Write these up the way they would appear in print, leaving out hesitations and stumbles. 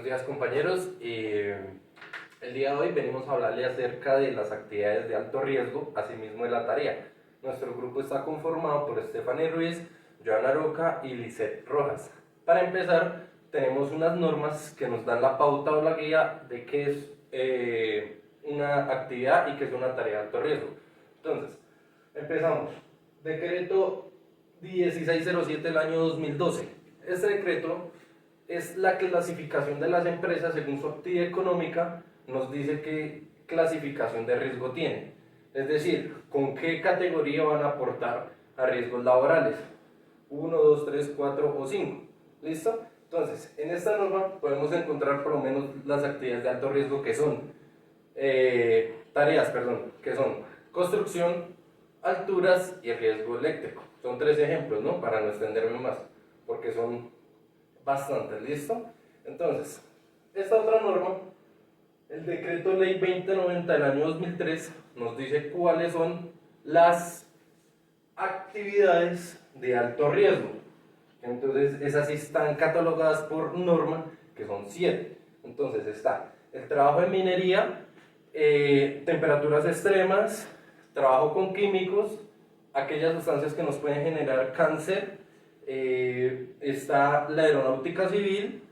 días compañeros, el día de hoy venimos a hablarle acerca de las actividades de alto riesgo, asimismo de la tarea. Nuestro grupo está conformado por Stephanie Ruiz, Joana Roca y Lisette Rojas. Para empezar, tenemos unas normas que nos dan la pauta o la guía de qué es una actividad y qué es una tarea de alto riesgo. Entonces, empezamos. Decreto 1607 del año 2012. Este decreto es la clasificación de las empresas según su actividad económica, nos dice qué clasificación de riesgo tiene. Es decir, con qué categoría van a aportar a riesgos laborales. 1, 2, 3, 4 o 5. ¿Listo? Entonces, en esta norma podemos encontrar por lo menos las actividades de alto riesgo que son que son construcción, alturas y riesgo eléctrico. Son 3 ejemplos, ¿no? Para no extenderme más, porque son bastantes, ¿listo? Entonces, esta otra norma, el decreto ley 2090 del año 2003, nos dice cuáles son las actividades de alto riesgo. Entonces, esas sí están catalogadas por norma, que son 7. Entonces está el trabajo en minería, temperaturas extremas, trabajo con químicos, aquellas sustancias que nos pueden generar cáncer, está la aeronáutica civil,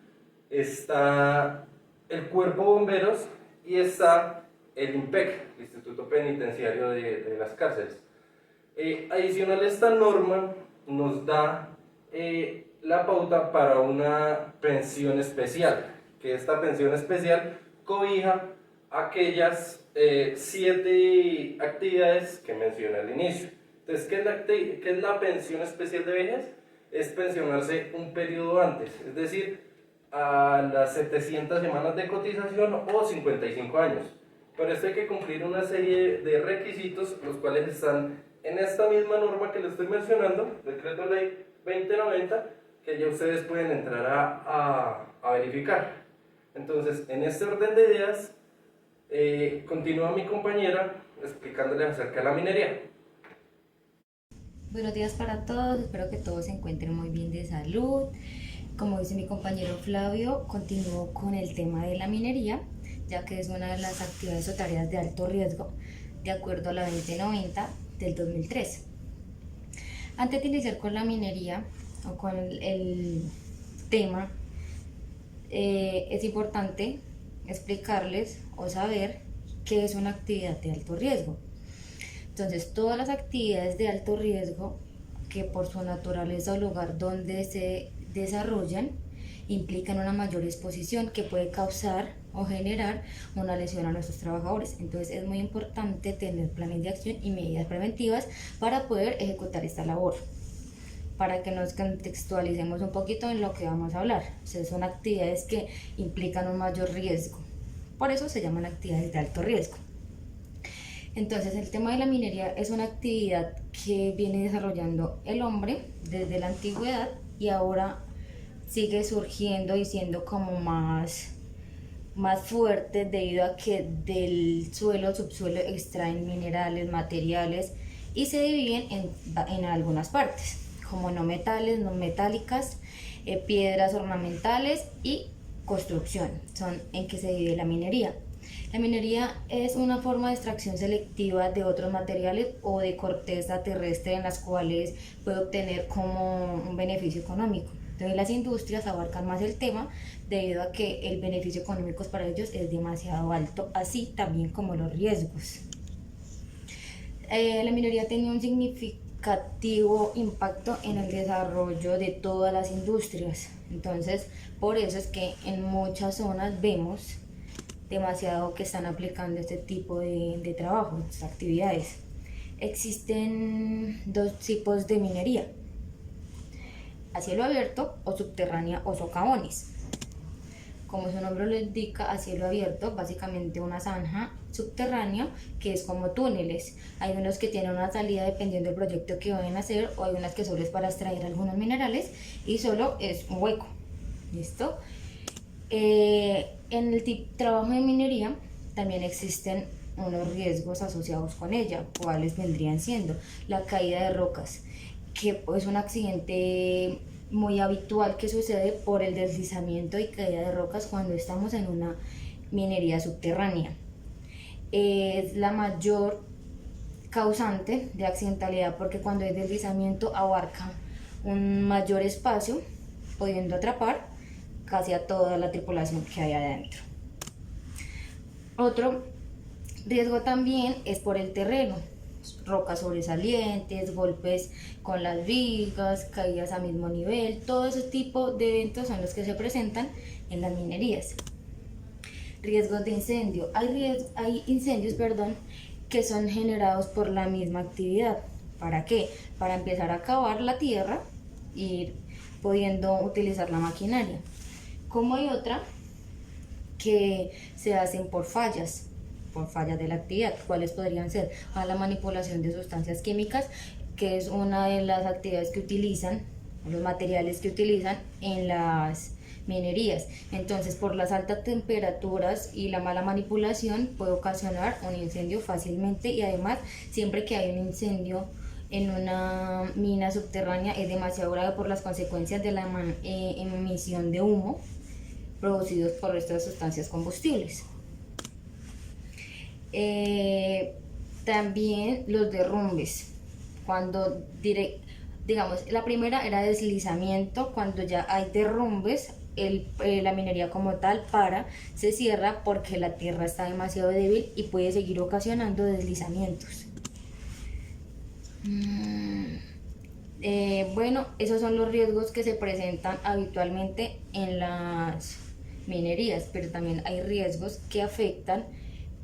está el cuerpo de bomberos y está el INPEC, el Instituto Penitenciario de las Cárceles. Adicional a esta norma nos da la pauta para una pensión especial, que esta pensión especial cobija aquellas 7 actividades que mencioné al inicio. Entonces, ¿qué es la pensión especial de vejez? Es pensionarse un periodo antes, es decir, a las 700 semanas de cotización o 55 años. Pero esto hay que cumplir una serie de requisitos, los cuales están en esta misma norma que les estoy mencionando, Decreto Ley 2090, que ya ustedes pueden entrar a verificar. Entonces, en este orden de ideas, continúa mi compañera explicándoles acerca de la minería. Buenos días para todos, espero que todos se encuentren muy bien de salud. Como dice mi compañero Flavio, continúo con el tema de la minería, ya que es una de las actividades o tareas de alto riesgo, de acuerdo a la 2090 del 2003. Antes de iniciar con la minería o con el tema, es importante explicarles o saber qué es una actividad de alto riesgo. Entonces, todas las actividades de alto riesgo que por su naturaleza o lugar donde se desarrollan implican una mayor exposición que puede causar o generar una lesión a nuestros trabajadores. Entonces, es muy importante tener planes de acción y medidas preventivas para poder ejecutar esta labor. Para que nos contextualicemos un poquito en lo que vamos a hablar. O sea, son actividades que implican un mayor riesgo. Por eso se llaman actividades de alto riesgo. Entonces, el tema de la minería es una actividad que viene desarrollando el hombre desde la antigüedad y ahora sigue surgiendo y siendo como más fuerte debido a que del suelo, subsuelo extraen minerales, materiales y se dividen en algunas partes, como no metales, no metálicas, piedras ornamentales y construcción, son en que se divide la minería. La minería es una forma de extracción selectiva de otros materiales o de corteza terrestre en las cuales puede obtener como un beneficio económico. Entonces las industrias abarcan más el tema debido a que el beneficio económico para ellos es demasiado alto, así también como los riesgos. La minería tiene un significativo impacto en el desarrollo de todas las industrias. Entonces, por eso es que en muchas zonas vemos demasiado que están aplicando este tipo de trabajo, estas actividades. Existen 2 tipos de minería: a cielo abierto o subterránea o socavones. Como su nombre lo indica, a cielo abierto, básicamente una zanja subterránea que es como túneles. Hay unos que tienen una salida dependiendo del proyecto que vayan a hacer, o hay unas que solo es para extraer algunos minerales y solo es un hueco. ¿Listo? En el trabajo de minería también existen unos riesgos asociados con ella, cuáles vendrían siendo la caída de rocas, que es un accidente muy habitual que sucede por el deslizamiento y caída de rocas cuando estamos en una minería subterránea. Es la mayor causante de accidentalidad porque cuando hay deslizamiento abarca un mayor espacio, pudiendo atrapar casi a toda la tripulación que hay adentro. Otro riesgo también es por el terreno, rocas sobresalientes, golpes con las vigas, caídas a mismo nivel, todo ese tipo de eventos son los que se presentan en las minerías. Riesgos de incendio. Hay incendios, que son generados por la misma actividad. ¿Para qué? Para empezar a cavar la tierra e ir pudiendo utilizar la maquinaria. Como hay otra que se hacen por fallas de la actividad. ¿Cuáles podrían ser? A la manipulación de sustancias químicas, que es una de las actividades que utilizan, los materiales que utilizan en las minerías. Entonces, por las altas temperaturas y la mala manipulación puede ocasionar un incendio fácilmente, y además siempre que hay un incendio en una mina subterránea es demasiado grave por las consecuencias de la emisión de humo producidos por estas sustancias combustibles. También los derrumbes, cuando digamos, la primera era deslizamiento, cuando ya hay derrumbes, la minería como tal se cierra porque la tierra está demasiado débil y puede seguir ocasionando deslizamientos. Bueno, esos son los riesgos que se presentan habitualmente en las minerías, pero también hay riesgos que afectan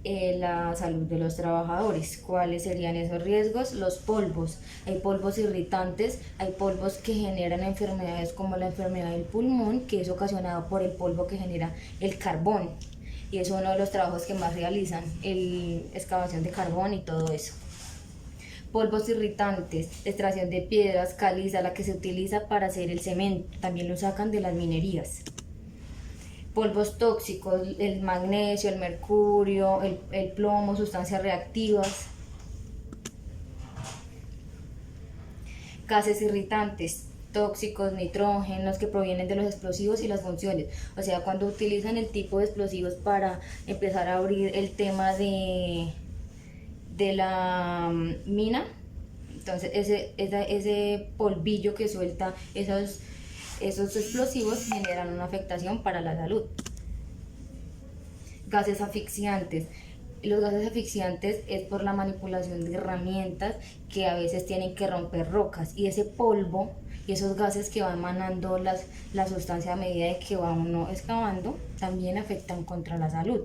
la salud de los trabajadores. ¿Cuáles serían esos riesgos? Los polvos. Hay polvos irritantes, hay polvos que generan enfermedades como la enfermedad del pulmón, que es ocasionada por el polvo que genera el carbón, y es uno de los trabajos que más realizan, excavación de carbón y todo eso. Polvos irritantes, extracción de piedras, caliza, la que se utiliza para hacer el cemento, también lo sacan de las minerías. Polvos tóxicos, el magnesio, el mercurio, el plomo, sustancias reactivas. Gases irritantes, tóxicos, nitrógenos, que provienen de los explosivos y las funciones. O sea, cuando utilizan el tipo de explosivos para empezar a abrir el tema de la mina, entonces ese polvillo que suelta esos explosivos generan una afectación para la salud. Gases asfixiantes. Los gases asfixiantes es por la manipulación de herramientas que a veces tienen que romper rocas, y ese polvo y esos gases que van emanando la sustancia a medida de que va uno excavando también afectan contra la salud.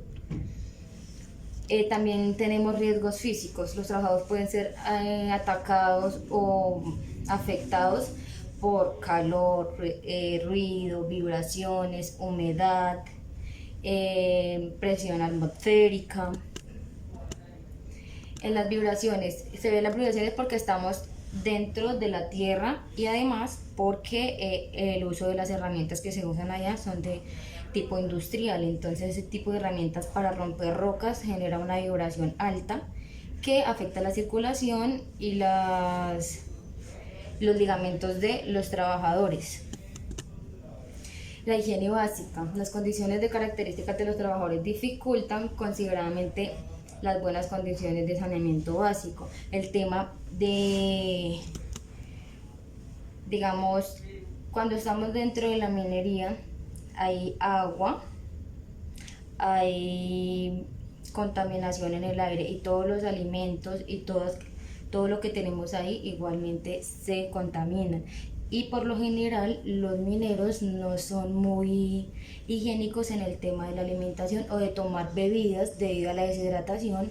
También tenemos riesgos físicos. Los trabajadores pueden ser atacados o afectados por calor, ruido, vibraciones, humedad, presión atmosférica. En las vibraciones, se ven las vibraciones porque estamos dentro de la tierra, y además porque el uso de las herramientas que se usan allá son de tipo industrial. Entonces ese tipo de herramientas para romper rocas genera una vibración alta que afecta la circulación y los ligamentos de los trabajadores. La higiene básica. Las condiciones de características de los trabajadores dificultan considerablemente las buenas condiciones de saneamiento básico. El tema de, digamos, cuando estamos dentro de la minería, hay agua, hay contaminación en el aire, y todos los alimentos y todo lo que tenemos ahí igualmente se contaminan. Y por lo general los mineros no son muy higiénicos en el tema de la alimentación o de tomar bebidas debido a la deshidratación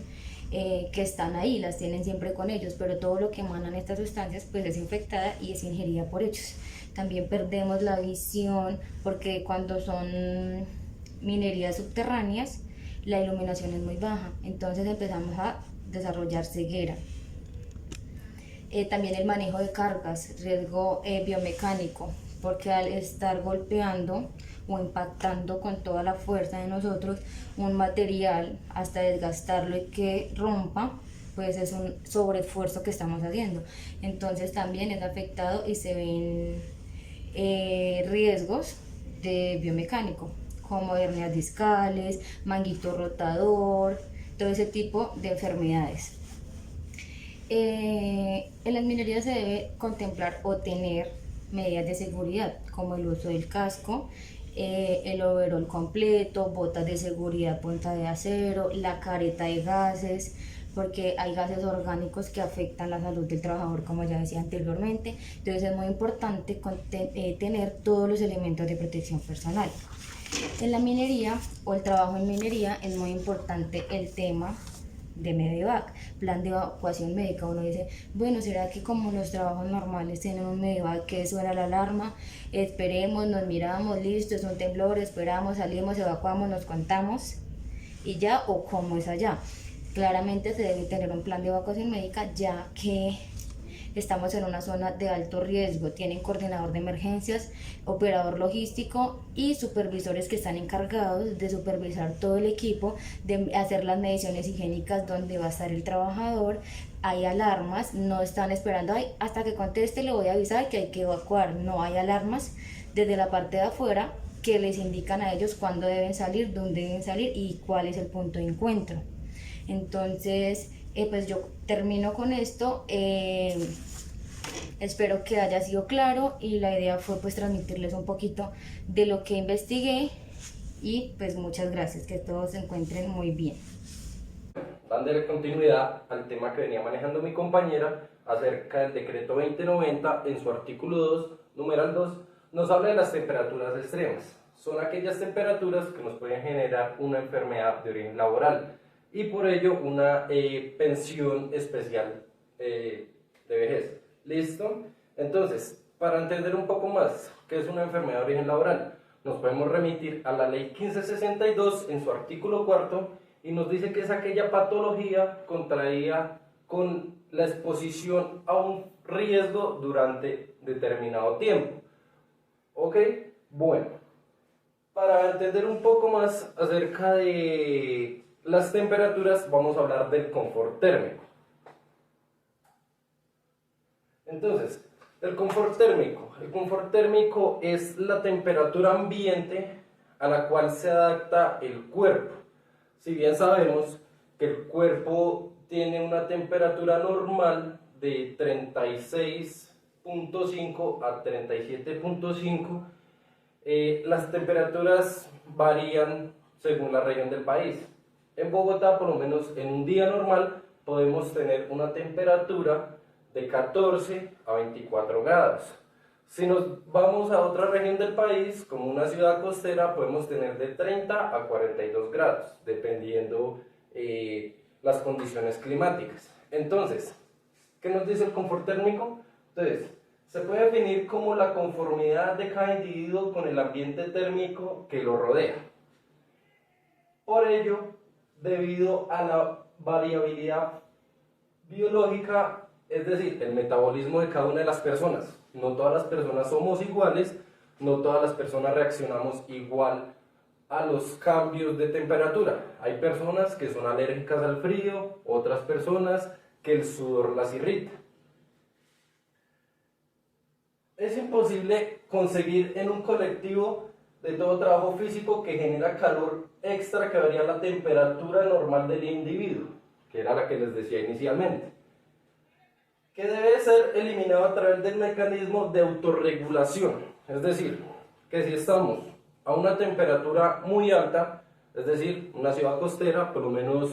que están ahí, las tienen siempre con ellos, pero todo lo que emanan estas sustancias pues es infectada y es ingerida por ellos. También perdemos la visión porque cuando son minerías subterráneas la iluminación es muy baja, entonces empezamos a desarrollar ceguera. También el manejo de cargas, riesgo biomecánico, porque al estar golpeando o impactando con toda la fuerza de nosotros un material hasta desgastarlo y que rompa, pues es un sobreesfuerzo que estamos haciendo. Entonces también es afectado y se ven riesgos de biomecánico, como hernias discales, manguito rotador, todo ese tipo de enfermedades. En las minerías se debe contemplar o tener medidas de seguridad, como el uso del casco, el overol completo, botas de seguridad, punta de acero, la careta de gases, porque hay gases orgánicos que afectan la salud del trabajador, como ya decía anteriormente. Entonces es muy importante tener todos los elementos de protección personal. En la minería o el trabajo en minería es muy importante el tema de Medevac, plan de evacuación médica. Uno dice, bueno, ¿será que como los trabajos normales tienen un Medevac que suena la alarma? Esperemos, nos miramos, listo, es un temblor, esperamos, salimos, evacuamos, nos contamos y ya, o cómo es allá. Claramente se debe tener un plan de evacuación médica, ya que estamos en una zona de alto riesgo. Tienen coordinador de emergencias, operador logístico y supervisores que están encargados de supervisar todo el equipo, de hacer las mediciones higiénicas donde va a estar el trabajador. Hay alarmas, no están esperando, ay, hasta que conteste le voy a avisar que hay que evacuar. No hay alarmas desde la parte de afuera que les indican a ellos cuándo deben salir, dónde deben salir y cuál es el punto de encuentro. Entonces, pues yo termino con esto. Espero que haya sido claro y la idea fue pues transmitirles un poquito de lo que investigué y pues muchas gracias, que todos se encuentren muy bien. Dándole continuidad al tema que venía manejando mi compañera acerca del decreto 2090, en su artículo 2, numeral 2, nos habla de las temperaturas extremas. Son aquellas temperaturas que nos pueden generar una enfermedad de origen laboral y por ello una pensión especial de vejez. ¿Listo? Entonces, para entender un poco más qué es una enfermedad de origen laboral, nos podemos remitir a la ley 1562 en su artículo 4 y nos dice que es aquella patología contraída con la exposición a un riesgo durante determinado tiempo. ¿Ok? Bueno, para entender un poco más acerca de las temperaturas, vamos a hablar del confort térmico. Entonces, el confort térmico. El confort térmico es la temperatura ambiente a la cual se adapta el cuerpo. Si bien sabemos que el cuerpo tiene una temperatura normal de 36.5 a 37.5, las temperaturas varían según la región del país. En Bogotá, por lo menos en un día normal, podemos tener una temperatura de 14 a 24 grados. Si nos vamos a otra región del país, como una ciudad costera, podemos tener de 30 a 42 grados, dependiendo las condiciones climáticas. Entonces, ¿qué nos dice el confort térmico? Entonces, se puede definir como la conformidad de cada individuo con el ambiente térmico que lo rodea. Por ello, debido a la variabilidad biológica, es decir, el metabolismo de cada una de las personas. No todas las personas somos iguales, no todas las personas reaccionamos igual a los cambios de temperatura. Hay personas que son alérgicas al frío, otras personas que el sudor las irrita. Es imposible conseguir en un colectivo de todo trabajo físico que genera calor extra que varía la temperatura normal del individuo, que era la que les decía inicialmente, que debe ser eliminado a través del mecanismo de autorregulación. Es decir, que si estamos a una temperatura muy alta, es decir, una ciudad costera, por lo menos,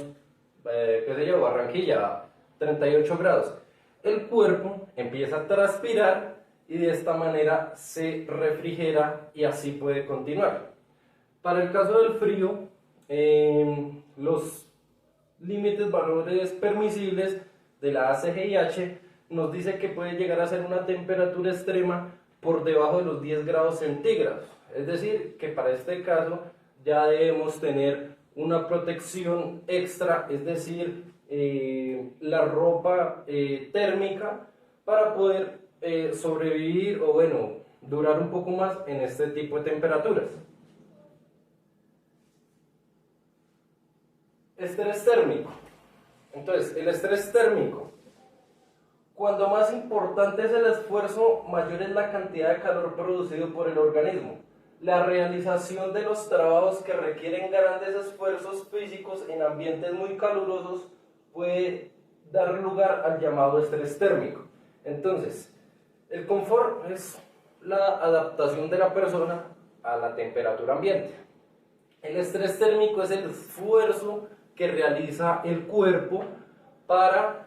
qué sé yo, Barranquilla, 38 grados, el cuerpo empieza a transpirar y de esta manera se refrigera y así puede continuar. Para el caso del frío, los límites valores permisibles de la ACGIH nos dice que puede llegar a ser una temperatura extrema por debajo de los 10 grados centígrados. Es decir, que para este caso ya debemos tener una protección extra, es decir, la ropa térmica para poder sobrevivir o bueno, durar un poco más en este tipo de temperaturas. Estrés térmico. Entonces, el estrés térmico, Cuando más importante es el esfuerzo, mayor es la cantidad de calor producido por el organismo. La realización de los trabajos que requieren grandes esfuerzos físicos en ambientes muy calurosos puede dar lugar al llamado estrés térmico. Entonces, el confort es la adaptación de la persona a la temperatura ambiente. El estrés térmico es el esfuerzo que realiza el cuerpo para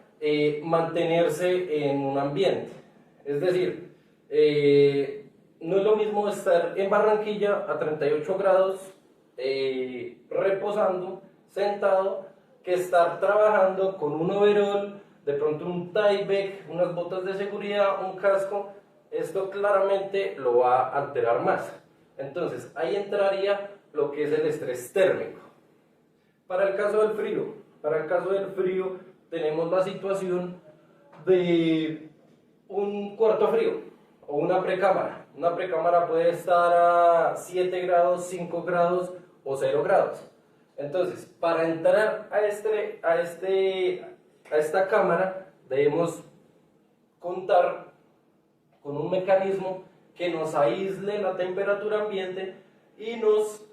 mantenerse en un ambiente. Es decir, no es lo mismo estar en Barranquilla a 38 grados reposando, sentado, que estar trabajando con un overol, de pronto un tie-back, unas botas de seguridad, un casco. Esto claramente lo va a alterar más. Entonces, ahí entraría lo que es el estrés térmico. Para el caso del frío, tenemos la situación de un cuarto frío o una precámara. Una precámara puede estar a 7 grados, 5 grados o 0 grados. Entonces, para entrar a esta cámara, debemos contar con un mecanismo que nos aísle la temperatura ambiente y nos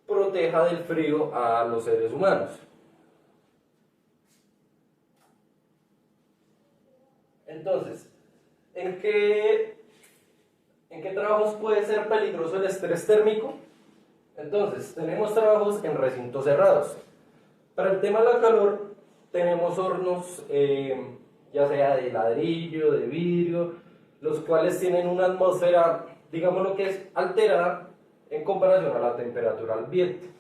proteja del frío a los seres humanos. Entonces, ¿en qué trabajos puede ser peligroso el estrés térmico? Entonces, tenemos trabajos en recintos cerrados. Para el tema de la calor, tenemos hornos, ya sea de ladrillo, de vidrio, los cuales tienen una atmósfera, digamos lo que es alterada en comparación a la temperatura ambiente.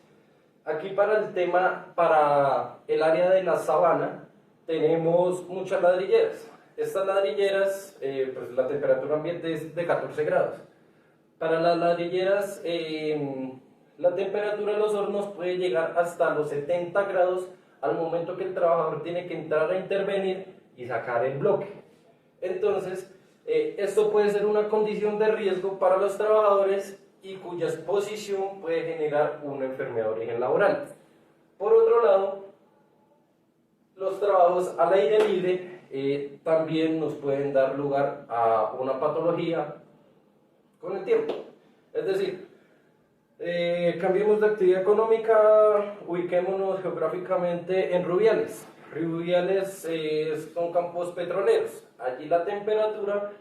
Aquí para el área de la sabana, tenemos muchas ladrilleras. Estas ladrilleras, pues la temperatura ambiente es de 14 grados. Para las ladrilleras, la temperatura de los hornos puede llegar hasta los 70 grados al momento que el trabajador tiene que entrar a intervenir y sacar el bloque. Entonces, esto puede ser una condición de riesgo para los trabajadores y cuya exposición puede generar una enfermedad de origen laboral. Por otro lado, los trabajos al aire libre también nos pueden dar lugar a una patología con el tiempo. Es decir, cambiemos de actividad económica, ubiquémonos geográficamente en Rubiales. Rubiales son campos petroleros. Allí la temperatura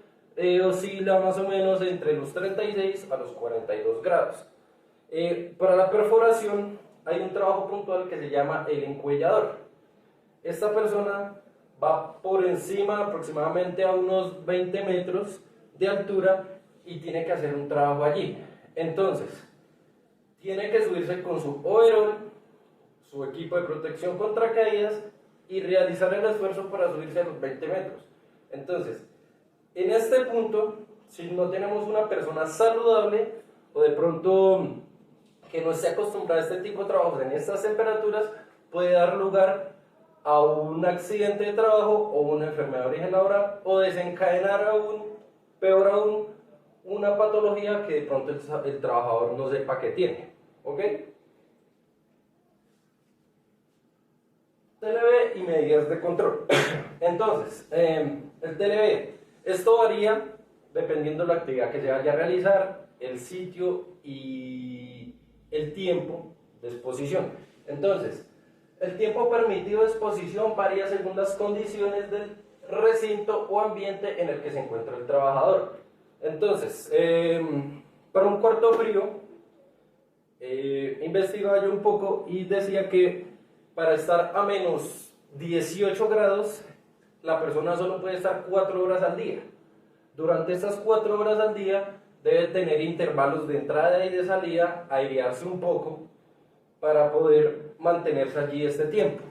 oscila más o menos entre los 36 a los 42 grados. Para la perforación hay un trabajo puntual que se llama el encuellador. Esta persona va por encima aproximadamente a unos 20 metros de altura y tiene que hacer un trabajo allí. Entonces, tiene que subirse con su overol, su equipo de protección contra caídas y realizar el esfuerzo para subirse a los 20 metros. Entonces, en este punto, si no tenemos una persona saludable o de pronto que no esté acostumbrada a este tipo de trabajos en estas temperaturas, puede dar lugar a un accidente de trabajo o una enfermedad de origen laboral o desencadenar aún, peor aún, una patología que de pronto el trabajador no sepa que tiene. ¿Ok? TLB y medidas de control. Entonces, el TLB, esto varía dependiendo de la actividad que se vaya a realizar, el sitio y el tiempo de exposición. Entonces, el tiempo permitido de exposición varía según las condiciones del recinto o ambiente en el que se encuentra el trabajador. Entonces, para un cuarto frío, investigaba yo un poco y decía que para estar a menos 18 grados, la persona solo puede estar 4 horas al día. Durante estas 4 horas al día, debe tener intervalos de entrada y de salida, airearse un poco, para poder mantenerse allí este tiempo.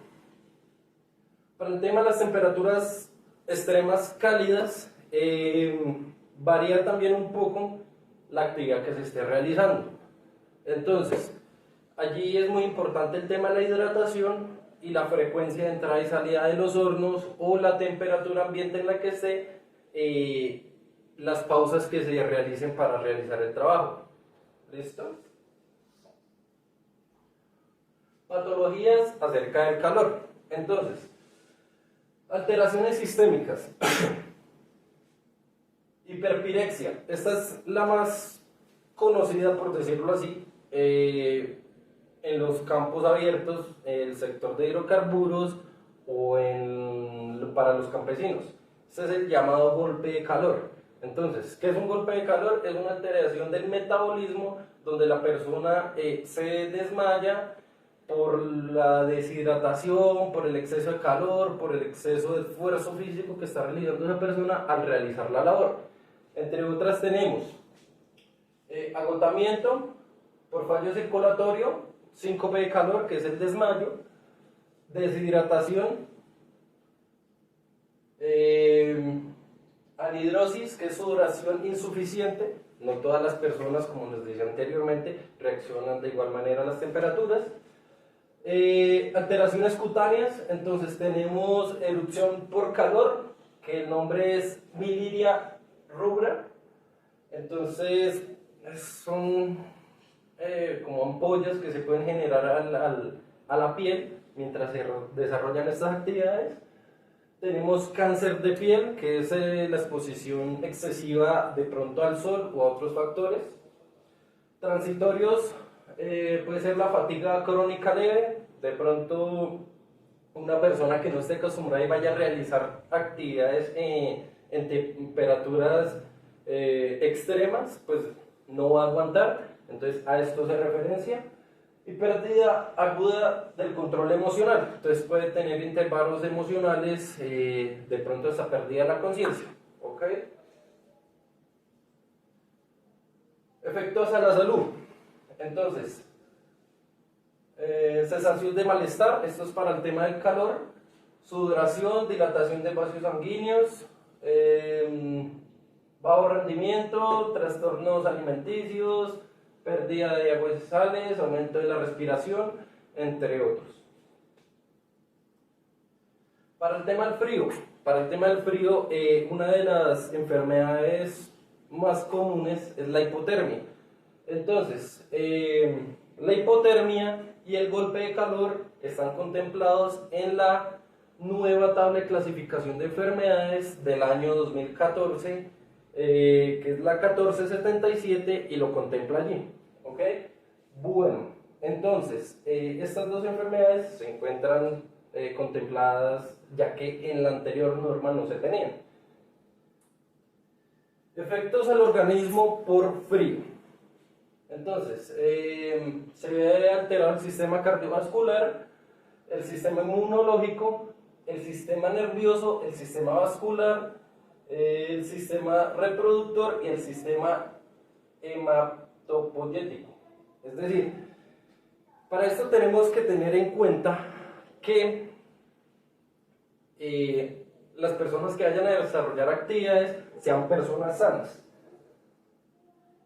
Para el tema de las temperaturas extremas cálidas, varía también un poco la actividad que se esté realizando. Entonces, allí es muy importante el tema de la hidratación y la frecuencia de entrada y salida de los hornos o la temperatura ambiente en la que esté, las pausas que se realicen para realizar el trabajo. ¿Listo? Patologías acerca del calor. Entonces, alteraciones sistémicas. Hiperpirexia. Esta es la más conocida, por decirlo así, en los campos abiertos, el sector de hidrocarburos o para los campesinos. Este es el llamado golpe de calor. Entonces, ¿qué es un golpe de calor? Es una alteración del metabolismo donde la persona se desmaya por la deshidratación, por el exceso de calor, por el exceso de esfuerzo físico que está realizando esa persona al realizar la labor. Entre otras tenemos agotamiento por fallo circulatorio, síncope de calor, que es el desmayo, deshidratación, anhidrosis, que es sudoración insuficiente. No todas las personas, como les decía anteriormente, reaccionan de igual manera a las temperaturas. Alteraciones cutáneas, entonces tenemos erupción por calor, que el nombre es miliria rubra. Entonces son como ampollas que se pueden generar a la piel mientras se desarrollan estas actividades. Tenemos cáncer de piel, que es la exposición excesiva de pronto al sol o a otros factores. Transitorios, puede ser la fatiga crónica leve, de pronto una persona que no esté acostumbrada y vaya a realizar actividades en temperaturas extremas, pues no va a aguantar, entonces a esto se referencia. Y pérdida aguda del control emocional, entonces puede tener intervalos emocionales, de pronto esa pérdida de la conciencia. ¿Ok? Efectos a la salud, entonces sensación de malestar, esto es para el tema del calor, sudoración, dilatación de vasos sanguíneos, bajo rendimiento, trastornos alimenticios, pérdida de aguas y sales, aumento de la respiración, entre otros. Para el tema del frío, una de las enfermedades más comunes es la hipotermia. Entonces, la hipotermia y el golpe de calor están contemplados en la nueva tabla de clasificación de enfermedades del año 2014, que es la 1477, y lo contempla allí. ¿Ok? Bueno, entonces, estas dos enfermedades se encuentran contempladas ya que en la anterior norma no se tenían. Efectos al organismo por frío. Entonces, se ve alterado el sistema cardiovascular, el sistema inmunológico, el sistema nervioso, el sistema vascular, el sistema reproductor y el sistema hematopoyético. Es decir, para esto tenemos que tener en cuenta que las personas que vayan a desarrollar actividades sean personas sanas.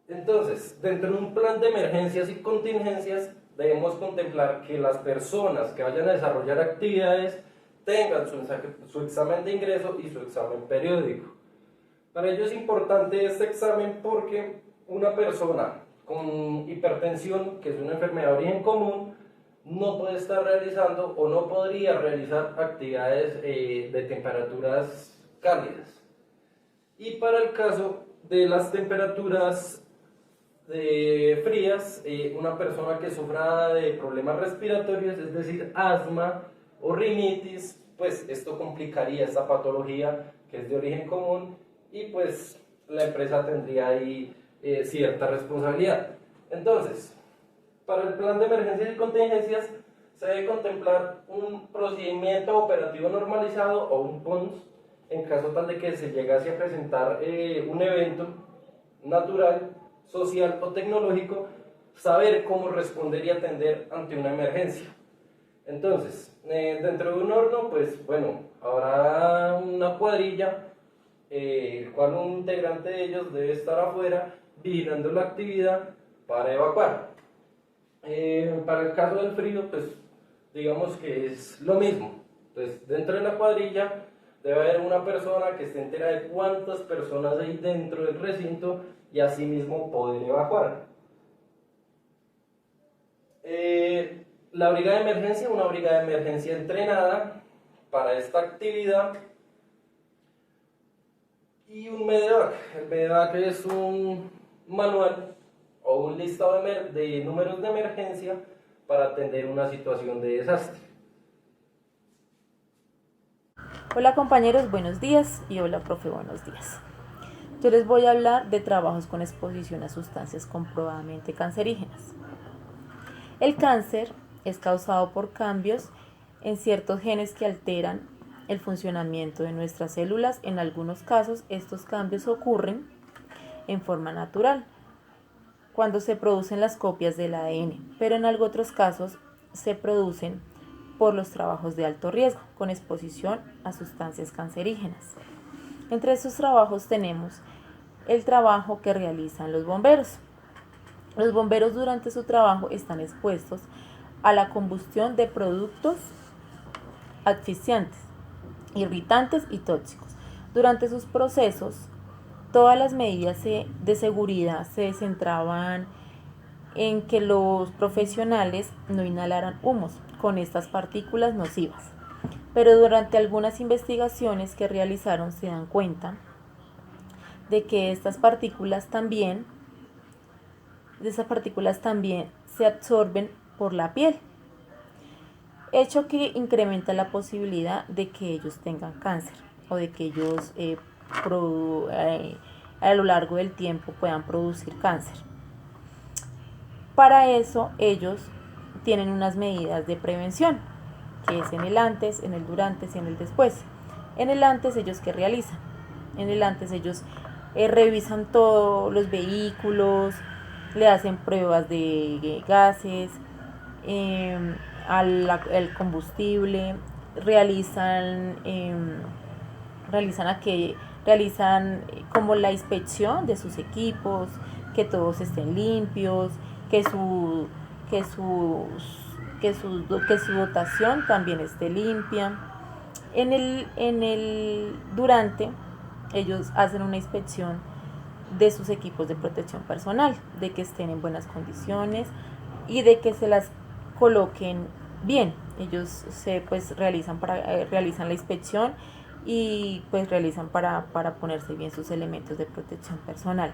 Entonces, dentro de un plan de emergencias y contingencias, debemos contemplar que las personas que vayan a desarrollar actividades tengan su examen de ingreso y su examen periódico. Para ello es importante este examen porque una persona con hipertensión, que es una enfermedad de origen común, no puede estar realizando o no podría realizar actividades de temperaturas cálidas. Y para el caso de las temperaturas frías, una persona que sufra de problemas respiratorios, es decir, asma o rinitis, pues esto complicaría esta patología que es de origen común y pues la empresa tendría ahí cierta responsabilidad. Entonces, para el plan de emergencias y contingencias se debe contemplar un procedimiento operativo normalizado o un PONS en caso tal de que se llegase a presentar un evento natural, social o tecnológico, saber cómo responder y atender ante una emergencia. Entonces, dentro de un horno, pues bueno, habrá una cuadrilla, el cual un integrante de ellos debe estar afuera vigilando la actividad para evacuar. Para el caso del frío, pues digamos que es lo mismo. Entonces, dentro de la cuadrilla debe haber una persona que esté entera de cuántas personas hay dentro del recinto y asimismo poder evacuar. La brigada de emergencia, una brigada de emergencia entrenada para esta actividad y un MEDEVAC. El MEDEVAC es un manual o un listado de números de emergencia para atender una situación de desastre. Hola compañeros, buenos días y hola profe, buenos días. Yo les voy a hablar de trabajos con exposición a sustancias comprobadamente cancerígenas. El cáncer es causado por cambios en ciertos genes que alteran el funcionamiento de nuestras células. En algunos casos, estos cambios ocurren en forma natural, cuando se producen las copias del ADN, pero en algunos otros casos se producen por los trabajos de alto riesgo, con exposición a sustancias cancerígenas. Entre esos trabajos tenemos el trabajo que realizan los bomberos. Los bomberos durante su trabajo están expuestos a la combustión de productos asfixiantes, irritantes y tóxicos. Durante sus procesos, todas las medidas de seguridad se centraban en que los profesionales no inhalaran humos con estas partículas nocivas. Pero durante algunas investigaciones que realizaron se dan cuenta de que estas partículas también se absorben por la piel, hecho que incrementa la posibilidad de que ellos tengan cáncer o de que ellos a lo largo del tiempo puedan producir cáncer. Para eso ellos tienen unas medidas de prevención, que es en el antes, en el durante y en el después. En el antes, ellos ¿qué realizan? En el antes ellos revisan todos los vehículos, le hacen pruebas de gases, al combustible, realizan como la inspección de sus equipos, que todos estén limpios, que su dotación también esté limpia. En el durante, ellos hacen una inspección de sus equipos de protección personal, de que estén en buenas condiciones y de que se las coloquen bien. Ellos realizan la inspección y pues realizan para ponerse bien sus elementos de protección personal.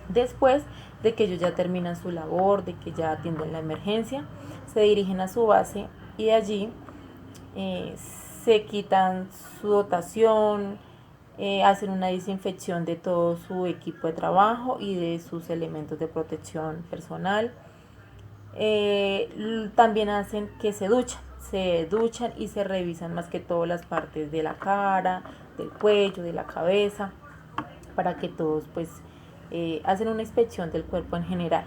Después de que ellos ya terminan su labor, de que ya atienden la emergencia, se dirigen a su base y de allí se quitan su dotación, hacen una desinfección de todo su equipo de trabajo y de sus elementos de protección personal. También hacen que se duchan y se revisan más que todo las partes de la cara, del cuello, de la cabeza, para que todos hacen una inspección del cuerpo en general.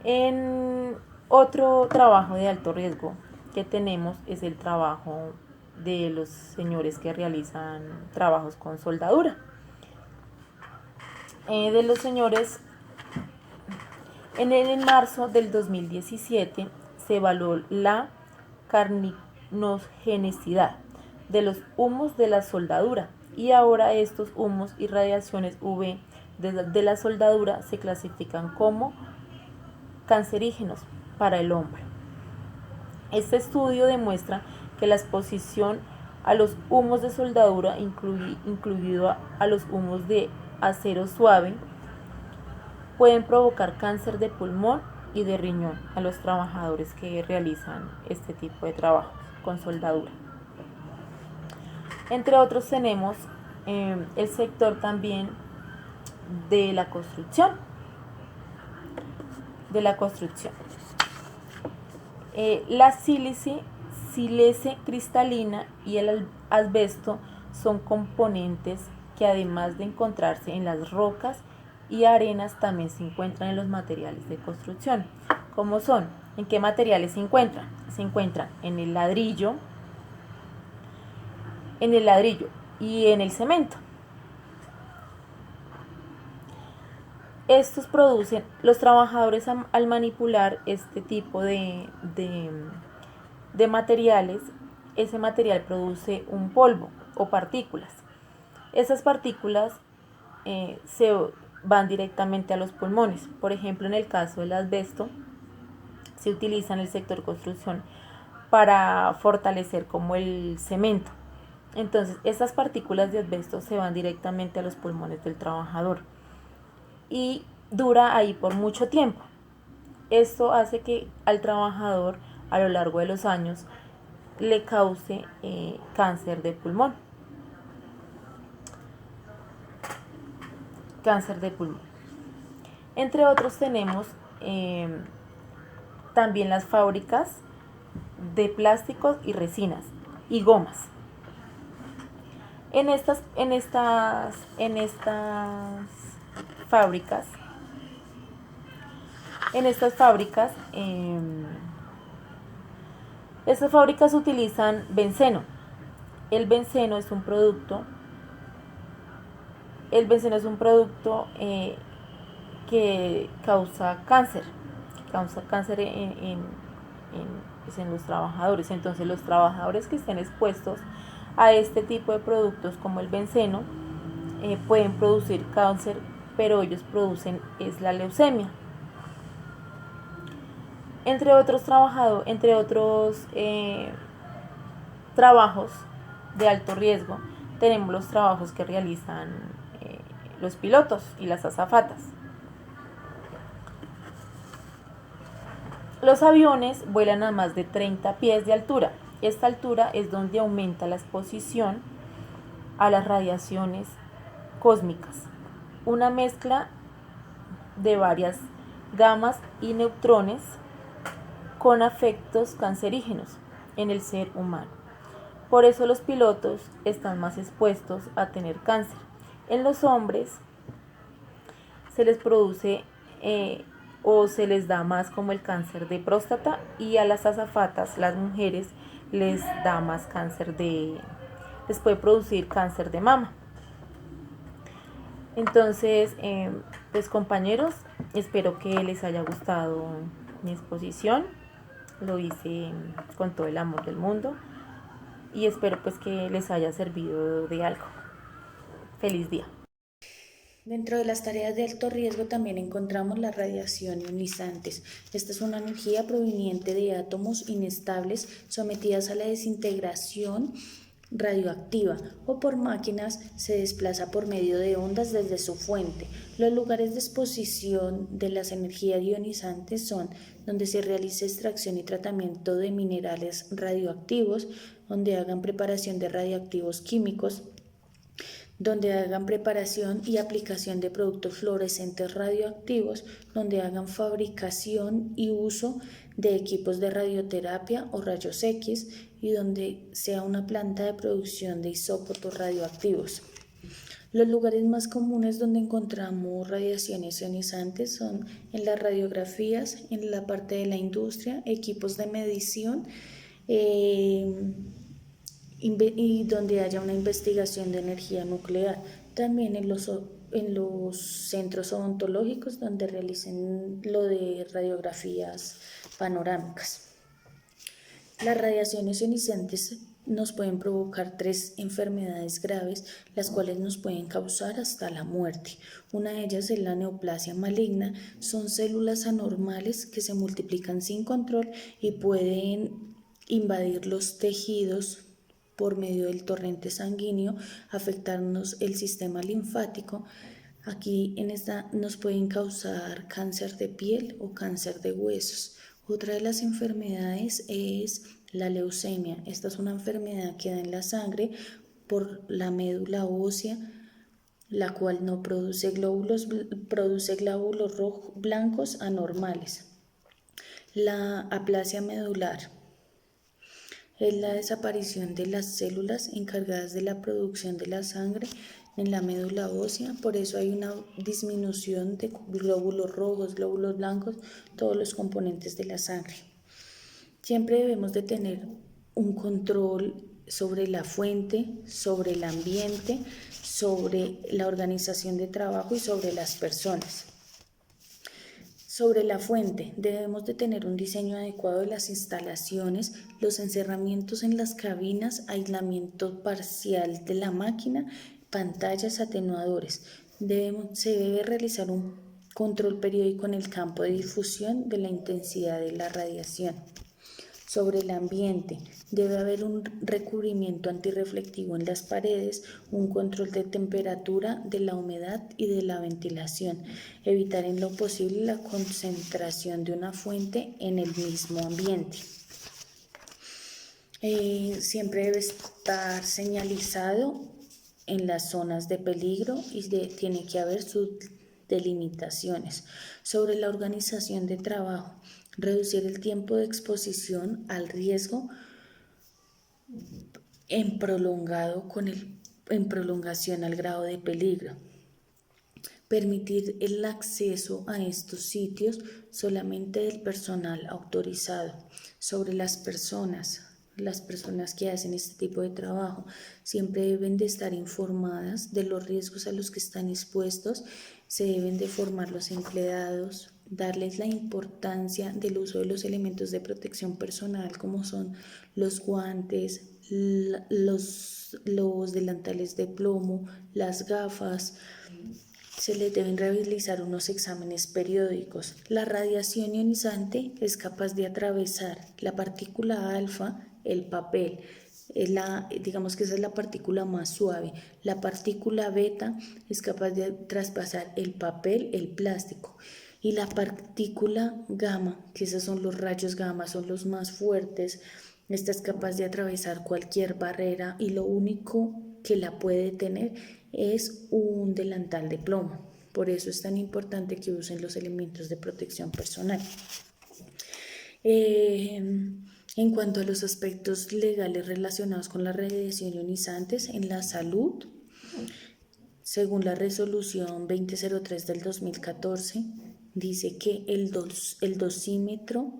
En otro trabajo de alto riesgo que tenemos es el trabajo de los señores que realizan trabajos con soldadura. De los señores, en marzo del 2017 se evaluó la carcinogenicidad de los humos de la soldadura y ahora estos humos y radiaciones UV de la soldadura se clasifican como cancerígenos para el hombre. Este estudio demuestra que la exposición a los humos de soldadura, incluido a los humos de acero suave, pueden provocar cáncer de pulmón y de riñón a los trabajadores que realizan este tipo de trabajo con soldadura. Entre otros tenemos el sector también de la construcción. La sílice cristalina y el asbesto son componentes que además de encontrarse en las rocas y arenas también se encuentran en los materiales de construcción. ¿Cómo son? ¿En qué materiales se encuentran? Se encuentran en el ladrillo y en el cemento. Estos producen, los trabajadores al manipular este tipo de materiales, ese material produce un polvo o partículas. Esas partículas se van directamente a los pulmones. Por ejemplo, en el caso del asbesto, se utiliza en el sector construcción para fortalecer como el cemento. Entonces, estas partículas de asbesto se van directamente a los pulmones del trabajador y dura ahí por mucho tiempo. Esto hace que al trabajador a lo largo de los años le cause cáncer de pulmón. Cáncer de pulmón. Entre otros tenemos también las fábricas de plásticos y resinas y gomas. En estas fábricas, estas fábricas utilizan benceno. El benceno es un producto que causa cáncer en los trabajadores. Entonces, los trabajadores que estén expuestos a este tipo de productos como el benceno pueden producir cáncer, pero ellos producen es la leucemia. Entre otros trabajos de alto riesgo, tenemos los trabajos que realizan los pilotos y las azafatas. Los aviones vuelan a más de 30 pies de altura. Esta altura es donde aumenta la exposición a las radiaciones cósmicas, una mezcla de varias gamas y neutrones con efectos cancerígenos en el ser humano. Por eso los pilotos están más expuestos a tener cáncer. En los hombres se les produce o se les da más como el cáncer de próstata, y a las azafatas, las mujeres, les da más les puede producir cáncer de mama. Entonces, pues compañeros, espero que les haya gustado mi exposición. Lo hice con todo el amor del mundo y espero pues que les haya servido de algo. Feliz día. Dentro de las tareas de alto riesgo también encontramos la radiación ionizantes. Esta es una energía proveniente de átomos inestables sometidas a la desintegración radioactiva o por máquinas. Se desplaza por medio de ondas desde su fuente. Los lugares de exposición de las energías ionizantes son donde se realiza extracción y tratamiento de minerales radioactivos, donde hagan preparación de radioactivos químicos, donde hagan preparación y aplicación de productos fluorescentes radioactivos, donde hagan fabricación y uso de equipos de radioterapia o rayos X, y donde sea una planta de producción de isótopos radioactivos. Los lugares más comunes donde encontramos radiaciones ionizantes son en las radiografías, en la parte de la industria, equipos de medición, y donde haya una investigación de energía nuclear. También en los centros odontológicos donde realicen lo de radiografías panorámicas. Las radiaciones ionizantes nos pueden provocar 3 enfermedades graves, las cuales nos pueden causar hasta la muerte. Una de ellas es la neoplasia maligna. Son células anormales que se multiplican sin control y pueden invadir los tejidos por medio del torrente sanguíneo, afectarnos el sistema linfático. Aquí en esta nos pueden causar cáncer de piel o cáncer de huesos. Otra de las enfermedades es la leucemia. Esta es una enfermedad que da en la sangre por la médula ósea, la cual no produce glóbulos rojos blancos anormales. La aplasia medular es la desaparición de las células encargadas de la producción de la sangre en la médula ósea. Por eso hay una disminución de glóbulos rojos, glóbulos blancos, todos los componentes de la sangre. Siempre debemos de tener un control sobre la fuente, sobre el ambiente, sobre la organización de trabajo y sobre las personas. Sobre la fuente, debemos de tener un diseño adecuado de las instalaciones, los encerramientos en las cabinas, aislamiento parcial de la máquina, pantallas, atenuadores. Se debe realizar un control periódico en el campo de difusión de la intensidad de la radiación. Sobre el ambiente, debe haber un recubrimiento antirreflectivo en las paredes, un control de temperatura, de la humedad y de la ventilación. Evitar en lo posible la concentración de una fuente en el mismo ambiente. Siempre debe estar señalizado en las zonas de peligro y tiene que haber sus delimitaciones. Sobre la organización de trabajo, reducir el tiempo de exposición al riesgo en prolongación al grado de peligro. Permitir el acceso a estos sitios solamente del personal autorizado. Sobre las personas que hacen este tipo de trabajo siempre deben de estar informadas de los riesgos a los que están expuestos, se deben de formar los empleados, darles la importancia del uso de los elementos de protección personal como son los guantes, los delantales de plomo, las gafas. Se les deben realizar unos exámenes periódicos. La radiación ionizante es capaz de atravesar la partícula alfa, el papel, digamos que esa es la partícula más suave. La partícula beta es capaz de traspasar el papel, el plástico. Y la partícula gamma, que esos son los rayos gamma, son los más fuertes. Esta es capaz de atravesar cualquier barrera y lo único que la puede detener es un delantal de plomo. Por eso es tan importante que usen los elementos de protección personal. En cuanto a los aspectos legales relacionados con la radiación ionizantes en la salud, según la resolución 2003 del 2014, dice que el dosímetro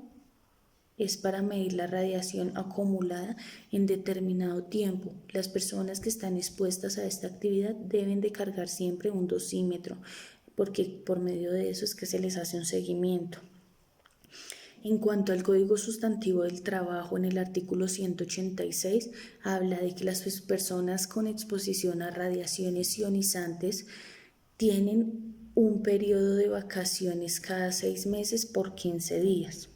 es para medir la radiación acumulada en determinado tiempo. Las personas que están expuestas a esta actividad deben de cargar siempre un dosímetro, porque por medio de eso es que se les hace un seguimiento. En cuanto al Código Sustantivo del Trabajo, en el artículo 186, habla de que las personas con exposición a radiaciones ionizantes tienen un periodo de vacaciones cada 6 meses por 15 días.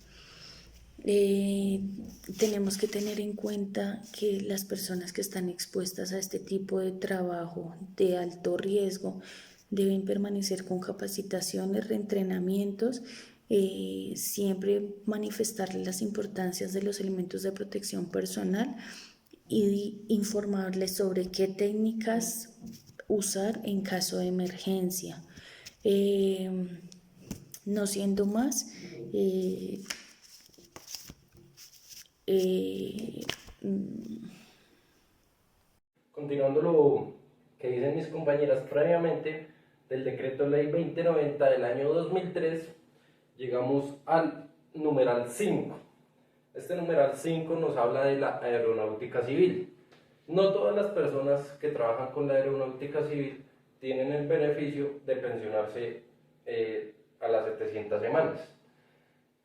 Tenemos que tener en cuenta que las personas que están expuestas a este tipo de trabajo de alto riesgo deben permanecer con capacitaciones, reentrenamientos, siempre manifestarles las importancias de los elementos de protección personal y informarles sobre qué técnicas usar en caso de emergencia. No siendo más, Continuando lo que dicen mis compañeras previamente, del decreto ley 2090 del año 2003, llegamos al numeral 5. Este numeral 5 nos habla de la aeronáutica civil. No todas las personas que trabajan con la aeronáutica civil tienen el beneficio de pensionarse a las 700 semanas.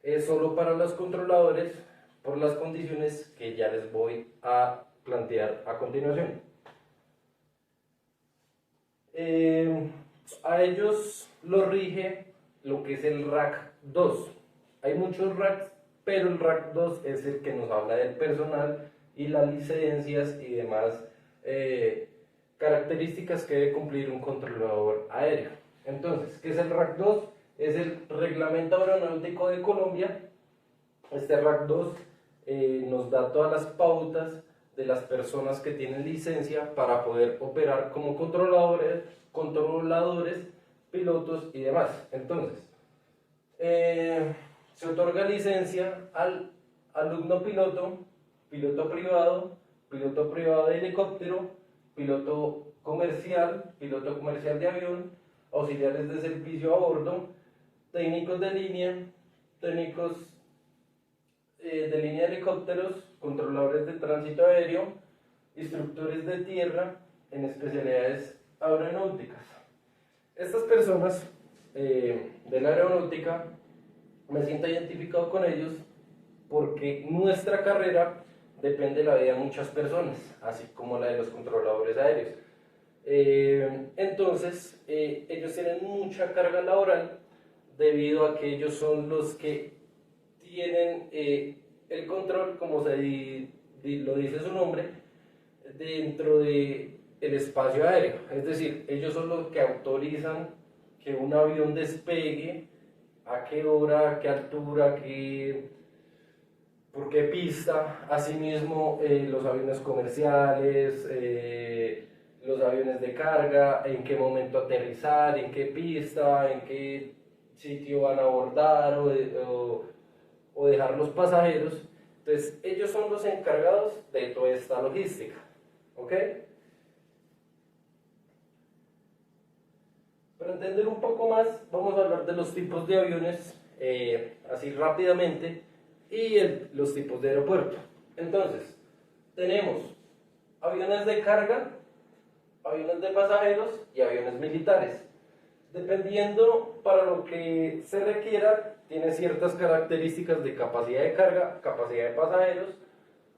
Es solo para los controladores por las condiciones que ya les voy a plantear a continuación. A ellos lo rige lo que es el RAC 2. Hay muchos RACs, pero el RAC 2 es el que nos habla del personal y las licencias y demás características que debe cumplir un controlador aéreo. Entonces, ¿qué es el RAC 2? Es el Reglamento Aeronáutico de Colombia. Este RAC 2 nos da todas las pautas de las personas que tienen licencia para poder operar como controladores, pilotos y demás. Entonces, se otorga licencia al alumno piloto, piloto privado de helicóptero, piloto comercial de avión, auxiliares de servicio a bordo, técnicos de línea, técnicos de línea de helicópteros, controladores de tránsito aéreo, instructores de tierra en especialidades aeronáuticas. Estas personas de la aeronáutica me siento identificado con ellos porque nuestra carrera depende de la vida de muchas personas, así como la de los controladores aéreos. Entonces, ellos tienen mucha carga laboral debido a que ellos son los que tienen el control, como lo dice su nombre, dentro del espacio aéreo. Es decir, ellos son los que autorizan que un avión despegue, a qué hora, a qué altura, por qué pista. Asimismo, los aviones comerciales, los aviones de carga, en qué momento aterrizar, en qué pista, en qué sitio van a abordar o dejar los pasajeros. Entonces, ellos son los encargados de toda esta logística. ¿Ok? Para entender un poco más, vamos a hablar de los tipos de aviones, así rápidamente, y los tipos de aeropuerto. Entonces, tenemos aviones de carga, aviones de pasajeros y aviones militares. Dependiendo para lo que se requiera, tiene ciertas características de capacidad de carga, capacidad de pasajeros,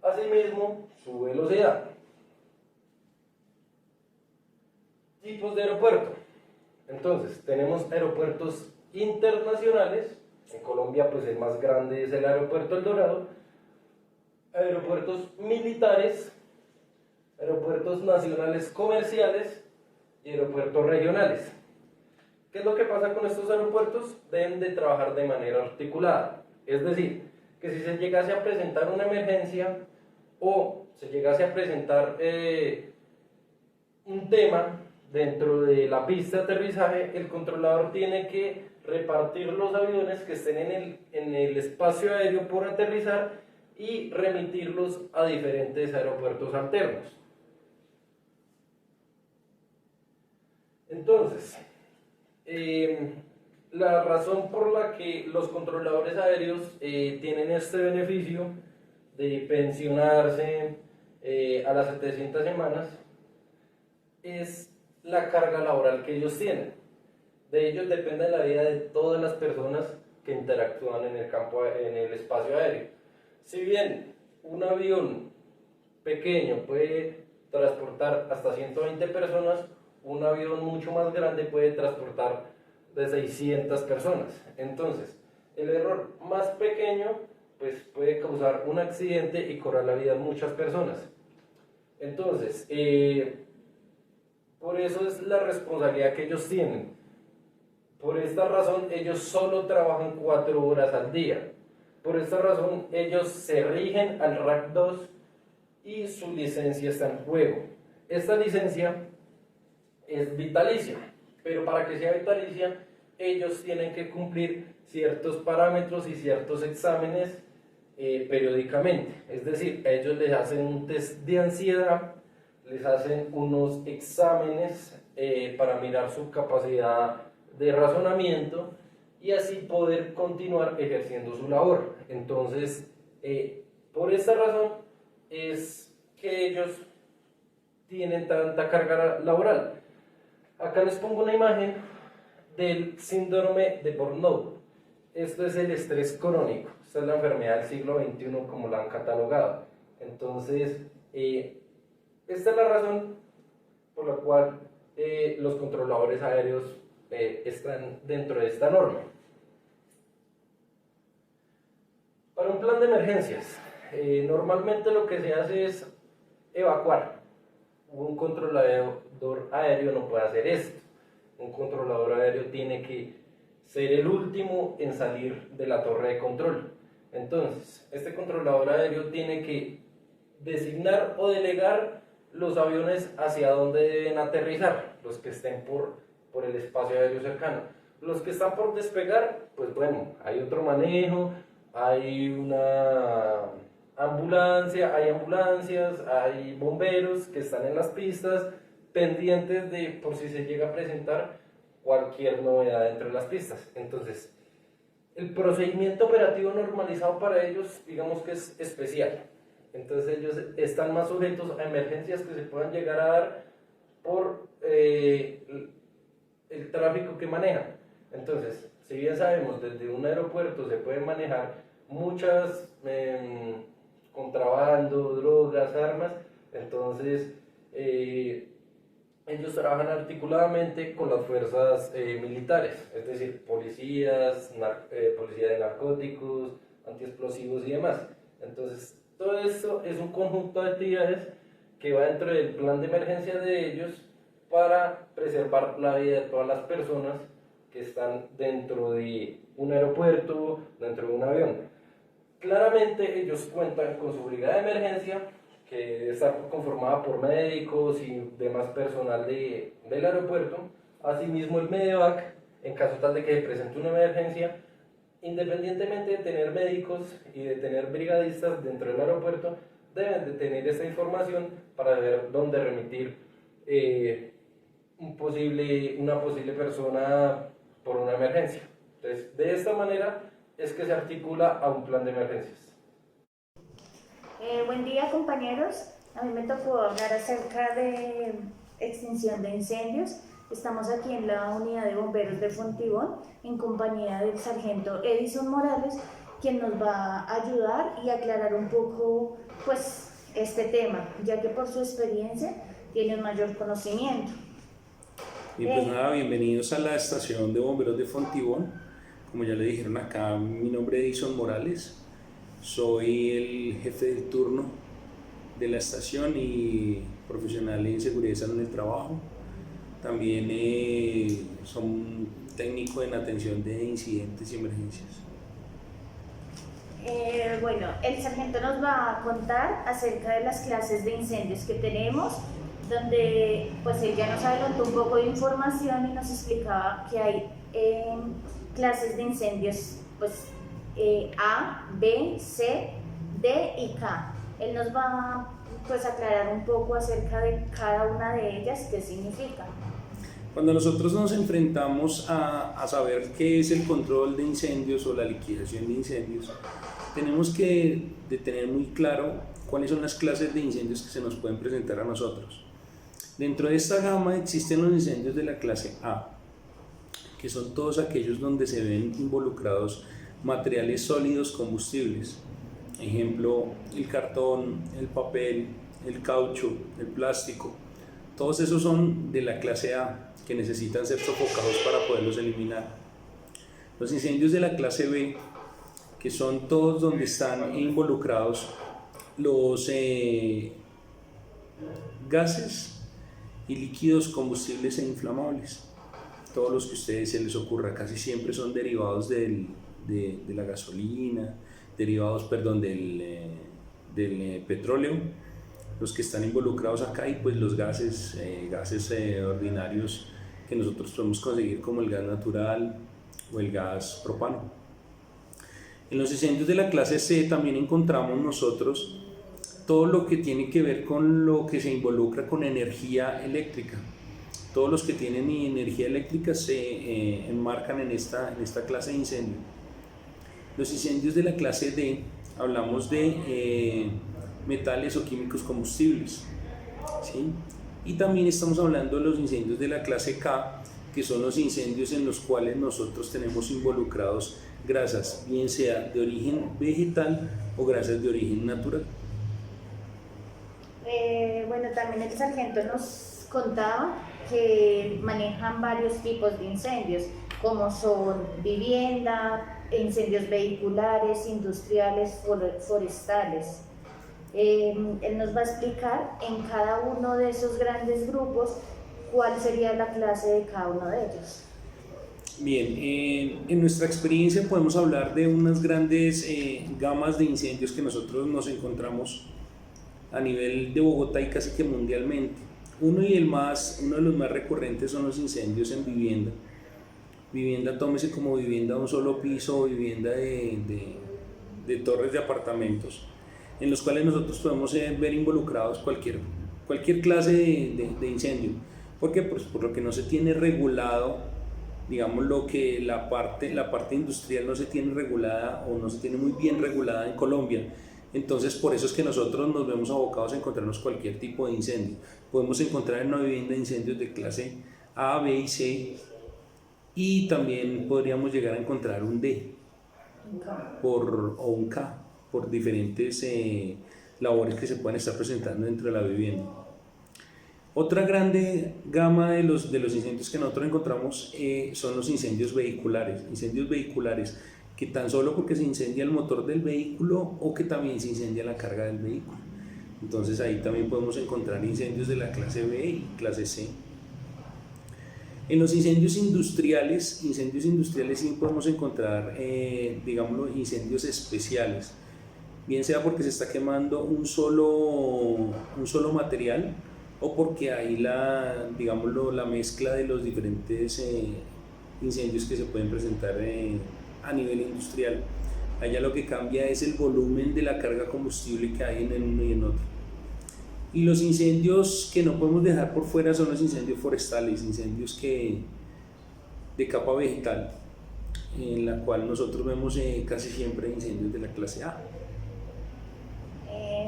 asimismo su velocidad. Tipos de aeropuerto. Entonces, tenemos aeropuertos internacionales. En Colombia, pues el más grande es el aeropuerto El Dorado. Aeropuertos militares, aeropuertos nacionales comerciales y aeropuertos regionales. ¿Qué es lo que pasa con estos aeropuertos? Deben de trabajar de manera articulada. Es decir, que si se llegase a presentar una emergencia o se llegase a presentar un tema dentro de la pista de aterrizaje, el controlador tiene que repartir los aviones que estén en el espacio aéreo por aterrizar y remitirlos a diferentes aeropuertos alternos. Entonces, la razón por la que los controladores aéreos tienen este beneficio de pensionarse a las 700 semanas es la carga laboral que ellos tienen. De ellos depende la vida de todas las personas que interactúan en el espacio aéreo. Si bien un avión pequeño puede transportar hasta 120 personas, un avión mucho más grande puede transportar de 600 personas. Entonces, el error más pequeño pues, puede causar un accidente y cobrar la vida de muchas personas. Entonces, por eso es la responsabilidad que ellos tienen. Por esta razón, ellos solo trabajan 4 horas al día. Por esta razón, ellos se rigen al RAC 2 y su licencia está en juego. Esta licencia es vitalicia, pero para que sea vitalicia, ellos tienen que cumplir ciertos parámetros y ciertos exámenes periódicamente. Es decir, a ellos les hacen un test de ansiedad, les hacen unos exámenes para mirar su capacidad de razonamiento y así poder continuar ejerciendo su labor. Entonces, por esta razón es que ellos tienen tanta carga laboral. Acá les pongo una imagen del síndrome de Burnout. Esto es el estrés crónico. Esta es la enfermedad del siglo XXI como la han catalogado. Entonces, esta es la razón por la cual los controladores aéreos están dentro de esta norma. Para un plan de emergencias, normalmente lo que se hace es evacuar. Un controlador aéreo no puede hacer esto. Un controlador aéreo tiene que ser el último en salir de la torre de control. Entonces, este controlador aéreo tiene que designar o delegar los aviones hacia donde deben aterrizar, los que estén por el espacio aéreo cercano. Los que están por despegar, pues bueno, hay otro manejo, hay una ambulancia, hay ambulancias, hay bomberos que están en las pistas pendientes de por si se llega a presentar cualquier novedad entre las pistas. Entonces, el procedimiento operativo normalizado para ellos, digamos que es especial. Entonces ellos están más sujetos a emergencias que se puedan llegar a dar por el tráfico que manejan. Entonces, si bien sabemos, desde un aeropuerto se pueden manejar muchas contrabando, drogas, armas, entonces ellos trabajan articuladamente con las fuerzas militares, es decir, policías, policía de narcóticos, antiexplosivos y demás. Entonces, todo esto es un conjunto de actividades que va dentro del plan de emergencia de ellos para preservar la vida de todas las personas que están dentro de un aeropuerto, dentro de un avión. Claramente ellos cuentan con su brigada de emergencia, que está conformada por médicos y demás personal del aeropuerto. Asimismo el MEDEVAC, en caso tal de que se presente una emergencia, independientemente de tener médicos y de tener brigadistas dentro del aeropuerto, deben de tener esta información para ver dónde remitir una posible persona por una emergencia. Entonces, de esta manera es que se articula a un plan de emergencias. Buen día, compañeros. A mí me tocó hablar acerca de extinción de incendios. Estamos aquí en la unidad de bomberos de Fontibón en compañía del sargento Edison Morales, quien nos va a ayudar y aclarar un poco pues, este tema, ya que por su experiencia tiene un mayor conocimiento. Bien, pues nada, bienvenidos a la estación de bomberos de Fontibón. Como ya le dijeron acá, mi nombre es Edison Morales, soy el jefe del turno de la estación y profesional en seguridad y salud en el trabajo. También soy un técnico en atención de incidentes y emergencias. Bueno, el sargento nos va a contar acerca de las clases de incendios que tenemos, donde pues él ya nos adelantó un poco de información y nos explicaba que hay clases de incendios pues A, B, C, D y K. Él nos va pues a aclarar un poco acerca de cada una de ellas, qué significa. Cuando nosotros nos enfrentamos a saber qué es el control de incendios o la liquidación de incendios, tenemos que tener muy claro cuáles son las clases de incendios que se nos pueden presentar a nosotros. Dentro de esta gama existen los incendios de la clase A, que son todos aquellos donde se ven involucrados materiales sólidos combustibles. Ejemplo, el cartón, el papel, el caucho, el plástico. Todos esos son de la clase A, que necesitan ser sofocados para poderlos eliminar. Los incendios de la clase B, que son todos donde están involucrados los gases y líquidos combustibles e inflamables. Todos los que a ustedes se les ocurra, casi siempre son derivados de la gasolina, derivados, del petróleo, los que están involucrados acá, y pues los gases ordinarios que nosotros podemos conseguir, como el gas natural o el gas propano. En los incendios de la clase C también encontramos nosotros todo lo que tiene que ver con lo que se involucra con energía eléctrica. Todos los que tienen energía eléctrica se enmarcan en esta clase de incendio. Los incendios de la clase D, hablamos de metales o químicos combustibles, ¿sí? Y también estamos hablando de los incendios de la clase K, que son los incendios en los cuales nosotros tenemos involucrados grasas, bien sea de origen vegetal o grasas de origen natural. Bueno, también el sargento nos contaba que manejan varios tipos de incendios, como son vivienda, incendios vehiculares, industriales, forestales. Él nos va a explicar en cada uno de esos grandes grupos cuál sería la clase de cada uno de ellos. Bien, en nuestra experiencia podemos hablar de unas grandes gamas de incendios que nosotros nos encontramos a nivel de Bogotá y casi que mundialmente. Uno de los más recurrentes son los incendios en vivienda. Vivienda, tómese como vivienda de un solo piso o vivienda de torres de apartamentos, en los cuales nosotros podemos ver involucrados cualquier clase de incendio. ¿Por qué? Pues por lo que no se tiene regulado, digamos, la parte industrial no se tiene regulada o no se tiene muy bien regulada en Colombia. Entonces, por eso es que nosotros nos vemos abocados a encontrarnos cualquier tipo de incendio. Podemos encontrar en una vivienda incendios de clase A, B y C, y también podríamos llegar a encontrar un D o un K por diferentes labores que se pueden estar presentando dentro de la vivienda. Otra grande gama de los incendios que nosotros encontramos son los incendios vehiculares. Incendios vehiculares, que tan solo porque se incendia el motor del vehículo o que también se incendia la carga del vehículo. Entonces ahí también podemos encontrar incendios de la clase B y clase C. En los incendios industriales sí podemos encontrar, digámoslo, incendios especiales, bien sea porque se está quemando un solo material o porque hay digámoslo, la mezcla de los diferentes incendios que se pueden presentar a nivel industrial. Allá lo que cambia es el volumen de la carga combustible que hay en uno y en otro. Y los incendios que no podemos dejar por fuera son los incendios forestales, incendios de capa vegetal, en la cual nosotros vemos casi siempre incendios de la clase A.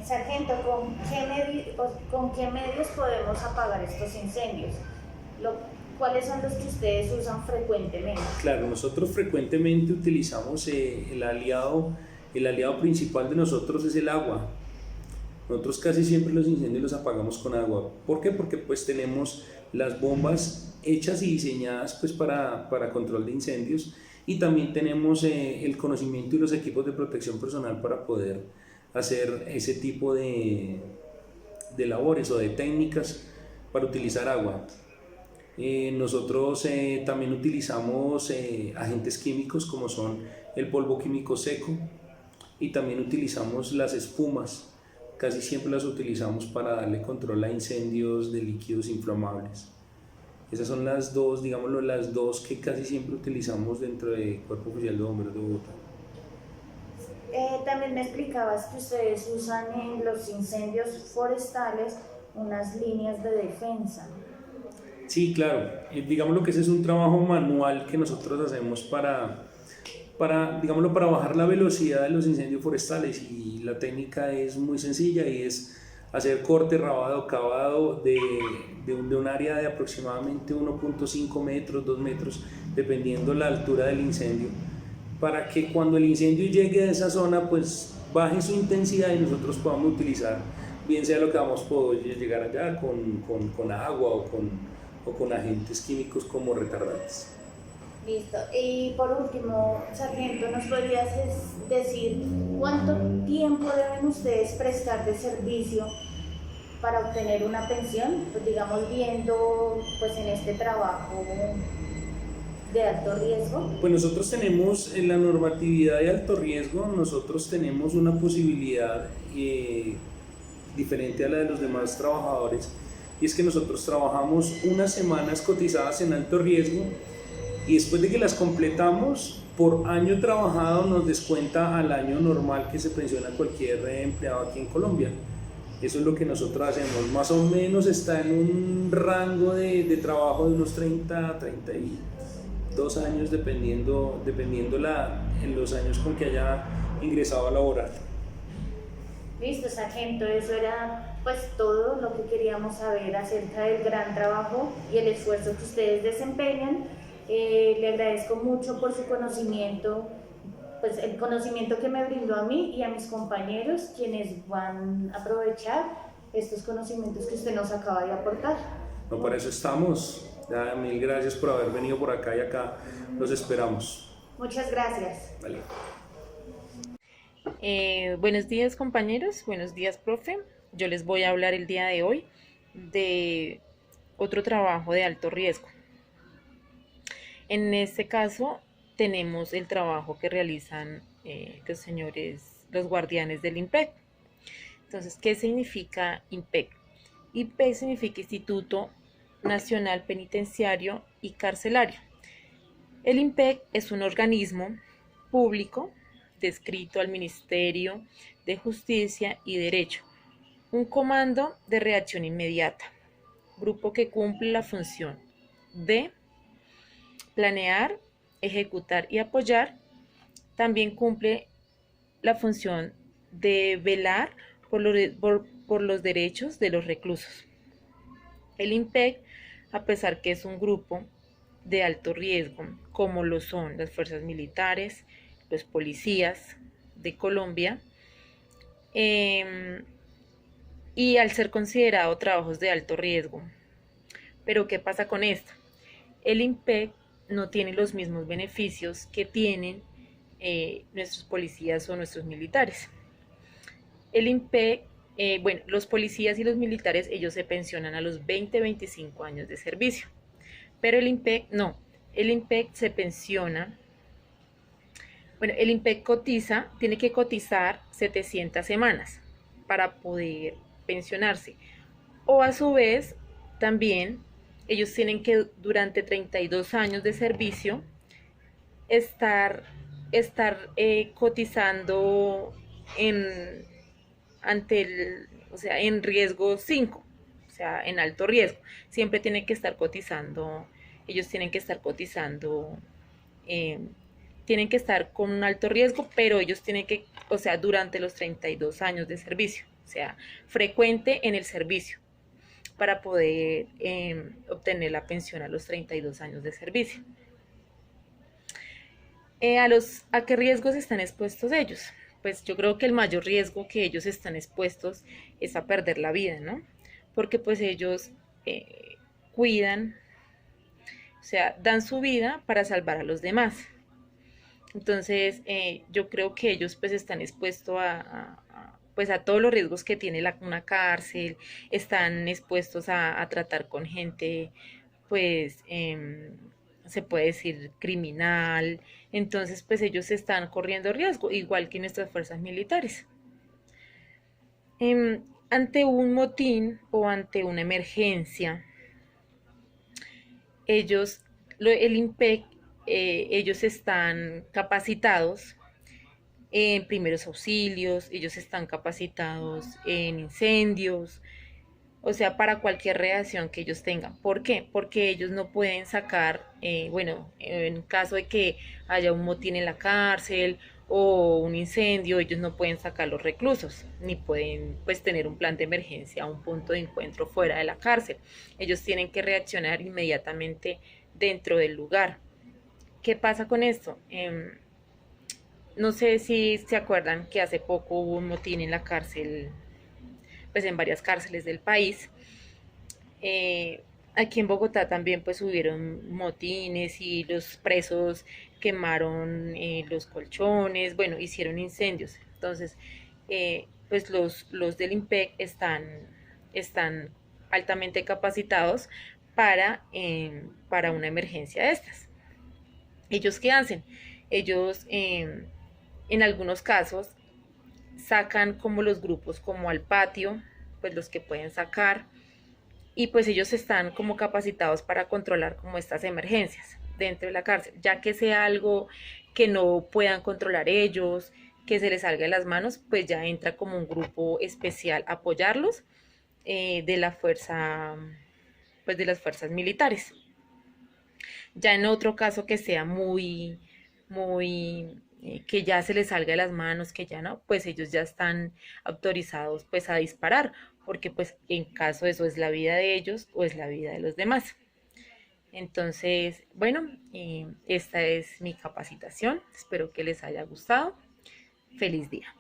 Sargento, ¿con qué medios podemos apagar estos incendios? ¿Cuáles son los que ustedes usan frecuentemente? Claro, nosotros frecuentemente utilizamos el aliado principal de nosotros es el agua. Nosotros casi siempre los incendios los apagamos con agua. ¿Por qué? Porque pues tenemos las bombas hechas y diseñadas pues para control de incendios, y también tenemos el conocimiento y los equipos de protección personal para poder hacer ese tipo de labores o de técnicas para utilizar agua. Nosotros también utilizamos agentes químicos como son el polvo químico seco, y también utilizamos las espumas. Casi siempre las utilizamos para darle control a incendios de líquidos inflamables. Esas son las dos, digámoslo, las dos que casi siempre utilizamos dentro del Cuerpo Oficial de Bomberos de Bogotá. También me explicabas que ustedes usan en los incendios forestales unas líneas de defensa. Sí, claro. Digámoslo que ese es un trabajo manual que nosotros hacemos para bajar la velocidad de los incendios forestales, y la técnica es muy sencilla y es hacer corte, rabado, cavado de un área de aproximadamente 1.5 metros, 2 metros, dependiendo la altura del incendio, para que cuando el incendio llegue a esa zona pues baje su intensidad y nosotros podamos utilizar, bien sea lo que vamos a poder llegar allá con agua o con agentes químicos como retardantes. Listo. Y por último, sargento, ¿nos podrías decir cuánto tiempo deben ustedes prestar de servicio para obtener una pensión? Pues digamos, viendo pues en este trabajo de alto riesgo. Pues nosotros tenemos en la normatividad de alto riesgo, nosotros tenemos una posibilidad diferente a la de los demás trabajadores, y es que nosotros trabajamos unas semanas cotizadas en alto riesgo, y después de que las completamos, por año trabajado nos descuenta al año normal que se pensiona cualquier empleado aquí en Colombia. Eso es lo que nosotros hacemos. Más o menos está en un rango de trabajo de unos 32 años, dependiendo en los años con que haya ingresado a laborar. Listo, sargento, eso era pues todo lo que queríamos saber acerca del gran trabajo y el esfuerzo que ustedes desempeñan. Le agradezco mucho por su conocimiento, pues el conocimiento que me brindó a mí y a mis compañeros, quienes van a aprovechar estos conocimientos que usted nos acaba de aportar. No, para eso estamos. Ya, mil gracias por haber venido por acá, y acá los esperamos. Muchas gracias. Vale. Buenos días, compañeros, buenos días, profe. Yo les voy a hablar el día de hoy de otro trabajo de alto riesgo. En este caso tenemos el trabajo que realizan los guardianes del IMPEC. Entonces, ¿qué significa IMPEC? IMPEC significa Instituto Nacional Penitenciario y Carcelario. El IMPEC es un organismo público adscrito al Ministerio de Justicia y Derecho, un comando de reacción inmediata, grupo que cumple la función de planear, ejecutar y apoyar. También cumple la función de velar por los derechos de los reclusos. El IMPEC, a pesar que es un grupo de alto riesgo, como lo son las fuerzas militares, los policías de Colombia, y al ser considerado trabajos de alto riesgo. Pero ¿qué pasa con esto? El IMPEC no tiene los mismos beneficios que tienen nuestros policías o nuestros militares. El IMPEC, bueno, los policías y los militares, ellos se pensionan a los 20-25 años de servicio, pero el IMPEC no, el IMPEC se pensiona, bueno, el IMPEC cotiza, tiene que cotizar 700 semanas para poder pensionarse, o a su vez, también ellos tienen que durante 32 años de servicio estar cotizando en, o sea, en riesgo 5, o sea, en alto riesgo. Siempre tienen que estar cotizando, ellos tienen que estar cotizando, tienen que estar con un alto riesgo, pero ellos tienen que, o sea, durante los 32 años de servicio, o sea, frecuente en el servicio, para poder obtener la pensión a los 32 años de servicio. ¿A qué riesgos están expuestos ellos? Pues yo creo que el mayor riesgo que ellos están expuestos es a perder la vida, ¿no? Porque pues ellos cuidan, o sea, dan su vida para salvar a los demás. Entonces, yo creo que ellos pues están expuestos pues a todos los riesgos que tiene una cárcel, están expuestos a tratar con gente, pues, se puede decir criminal. Entonces, pues ellos están corriendo riesgo, igual que nuestras fuerzas militares. Ante un motín o ante una emergencia, el IMPEC, ellos están capacitados en primeros auxilios, ellos están capacitados en incendios, o sea, para cualquier reacción que ellos tengan. ¿Por qué? Porque ellos no pueden sacar, bueno, en caso de que haya un motín en la cárcel o un incendio, ellos no pueden sacar los reclusos, ni pueden pues tener un plan de emergencia, un punto de encuentro fuera de la cárcel. Ellos tienen que reaccionar inmediatamente dentro del lugar. ¿Qué pasa con esto? No sé si se acuerdan que hace poco hubo un motín en la cárcel, pues en varias cárceles del país. Aquí en Bogotá también pues hubieron motines y los presos quemaron los colchones, bueno, hicieron incendios. Entonces, pues los del IMPEC están altamente capacitados para una emergencia de estas. ¿Ellos qué hacen? Ellos en algunos casos sacan como los grupos como al patio, pues los que pueden sacar, y pues ellos están como capacitados para controlar como estas emergencias dentro de la cárcel, ya que sea algo que no puedan controlar ellos, que se les salga de las manos, pues ya entra como un grupo especial a apoyarlos de la fuerza, pues de las fuerzas militares. Ya en otro caso que sea muy que ya se les salga de las manos, que ya no, pues ellos ya están autorizados pues a disparar, porque pues en caso de eso es la vida de ellos o es la vida de los demás. Entonces, bueno, esta es mi capacitación, espero que les haya gustado. Feliz día.